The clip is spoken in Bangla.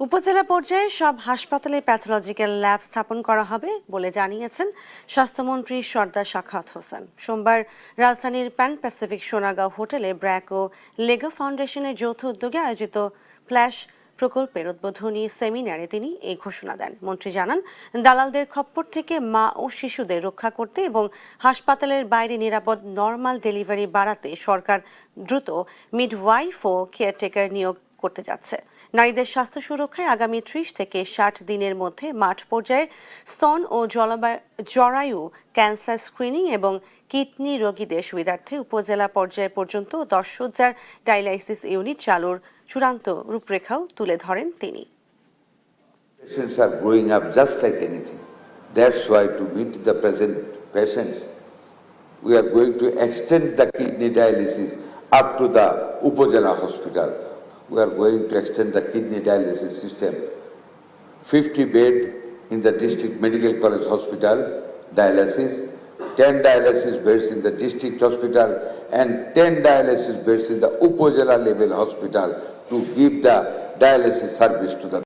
উপজেলা পর্যায়ে সব হাসপাতালে প্যাথোলজিক্যাল ল্যাব স্থাপন করা হবে বলে জানিয়েছেন স্বাস্থ্যমন্ত্রী সরদার সাখাওয়াত হোসেন। সোমবার রাজধানীর প্যান প্যাসিফিক সোনাগাঁও হোটেলে ব্র্যাক ও লেগো ফাউন্ডেশনের যৌথ উদ্যোগে আয়োজিত ফ্ল্যাশ প্রকল্পের উদ্বোধনী সেমিনারে তিনি এই ঘোষণা দেন। মন্ত্রী জানান, দালালদের খপ্পর থেকে মা ও শিশুদের রক্ষা করতে এবং হাসপাতালের বাইরে নিরাপদ নর্মাল ডেলিভারি বাড়াতে সরকার দ্রুত মিডওয়াইফ ও কেয়ারটেকার নিয়োগ করতে যাচ্ছে। নারীদের স্বাস্থ্য সুরক্ষায় আগামী 30 থেকে 60 দিনের মধ্যে মাঠ পর্যায়ে স্তন ও জরায়ু ক্যান্সার স্ক্রিনিং এবং কিডনি রোগীদের সুবিধার্থে উপজেলা পর্যায় পর্যন্ত 10 শয্যার ডায়ালাইসিস ইউনিট চালুর চূড়ান্ত রূপরেখাও তুলে ধরেন তিনি। Patients are growing up just like anything. That's why to meet the present patients, we are going to extend the kidney dialysis up to the Upazila hospital. We are going to extend the kidney dialysis system. 50 bed in the district medical college hospital dialysis, 10 dialysis beds in the district hospital and 10 dialysis beds in the Upazila level hospital to give the dialysis service to the